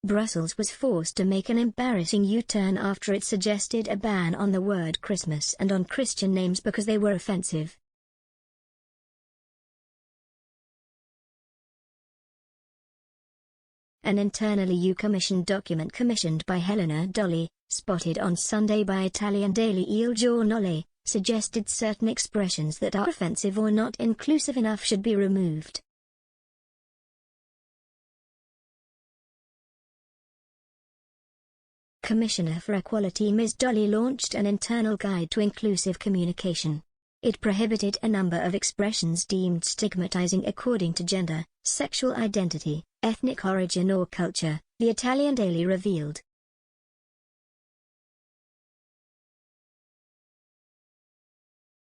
Brussels was forced to make an embarrassing U-turn after it suggested a ban on the word Christmas and on Christian names because they were offensive. An internal EU Commission document commissioned by Helena Dolly, spotted on Sunday by Italian daily Il Giornale, suggested certain expressions that are offensive or not inclusive enough should be removed. Commissioner for Equality Ms. Dolly launched an internal guide to inclusive communication. It prohibited a number of expressions deemed stigmatizing according to gender, sexual identity, ethnic origin or culture, the Italian daily revealed.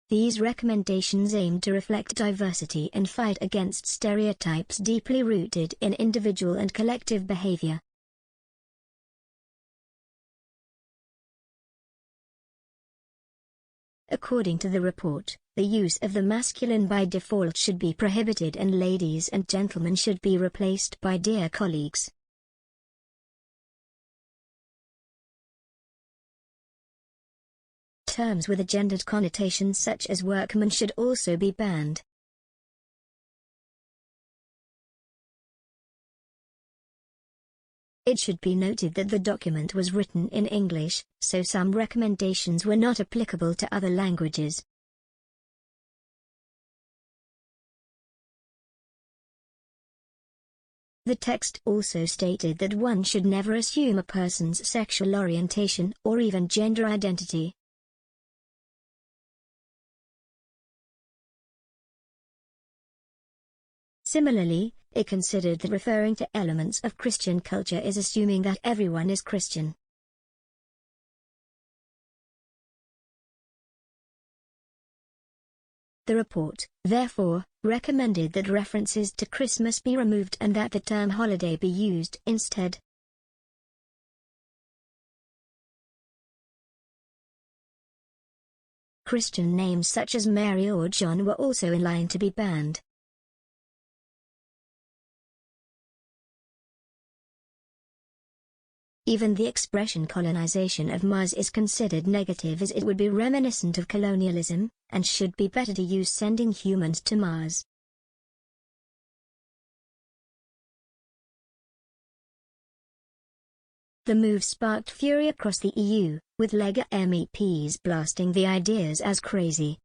These recommendations aim to reflect diversity and fight against stereotypes deeply rooted in individual and collective behavior. According to the report, the use of the masculine by default should be prohibited and ladies and gentlemen should be replaced by dear colleagues. Terms with a gendered connotation such as workman should also be banned. It should be noted that the document was written in English, so some recommendations were not applicable to other languages. The text also stated that one should never assume a person's sexual orientation or even gender identity. Similarly, it considered that referring to elements of Christian culture is assuming that everyone is Christian. The report, therefore, recommended that references to Christmas be removed and that the term holiday be used instead. Christian names such as Mary or John were also in line to be banned. Even the expression colonization of Mars is considered negative as it would be reminiscent of colonialism, and should be better to use sending humans to Mars. The move sparked fury across the EU, with Lega MEPs blasting the ideas as crazy.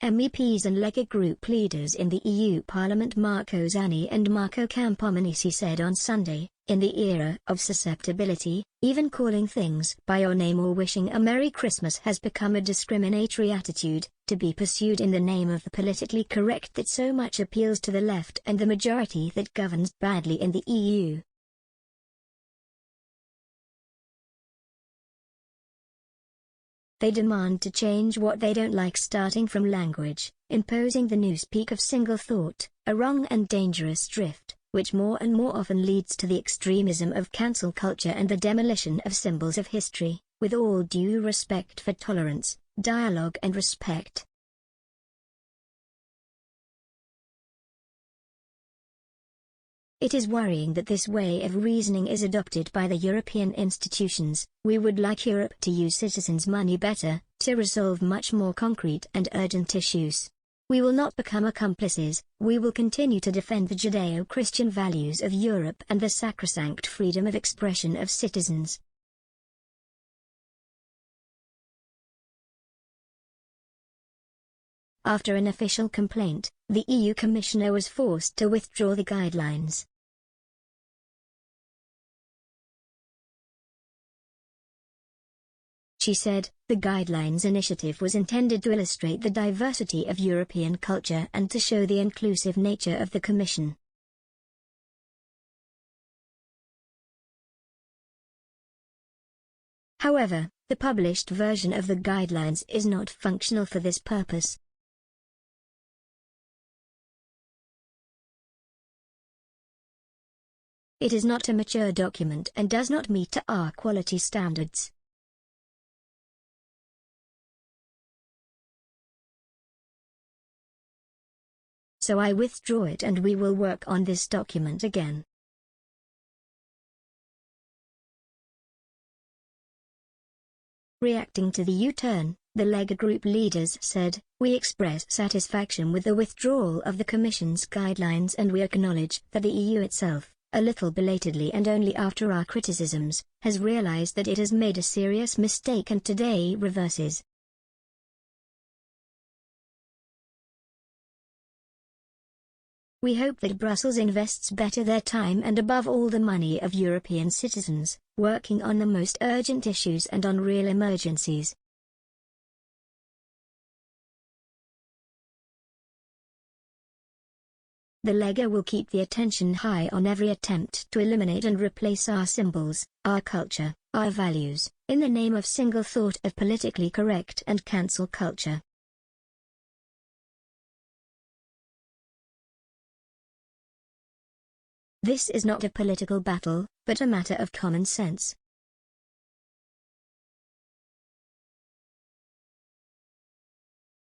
MEPs and Lega group leaders in the EU Parliament Marco Zanni and Marco Campomenisi said on Sunday, in the era of susceptibility, even calling things by your name or wishing a Merry Christmas has become a discriminatory attitude, to be pursued in the name of the politically correct that so much appeals to the left and the majority that governs badly in the EU. They demand to change what they don't like, starting from language, imposing the newspeak of single thought, a wrong and dangerous drift, which more and more often leads to the extremism of cancel culture and the demolition of symbols of history, with all due respect for tolerance, dialogue and respect. It is worrying that this way of reasoning is adopted by the European institutions. We would like Europe to use citizens' money better, to resolve much more concrete and urgent issues. We will not become accomplices, we will continue to defend the Judeo-Christian values of Europe and the sacrosanct freedom of expression of citizens. After an official complaint, the EU Commissioner was forced to withdraw the guidelines. She said, the Guidelines initiative was intended to illustrate the diversity of European culture and to show the inclusive nature of the Commission. However, the published version of the guidelines is not functional for this purpose. It is not a mature document and does not meet our quality standards. So I withdraw it and we will work on this document again. Reacting to the U-turn, the Lega Group leaders said, "We express satisfaction with the withdrawal of the Commission's guidelines and we acknowledge that the EU itself, a little belatedly and only after our criticisms, has realized that it has made a serious mistake and today reverses." "We hope that Brussels invests better their time and above all the money of European citizens, working on the most urgent issues and on real emergencies." The Lega will keep the attention high on every attempt to eliminate and replace our symbols, our culture, our values, in the name of single thought of politically correct and cancel culture. This is not a political battle, but a matter of common sense.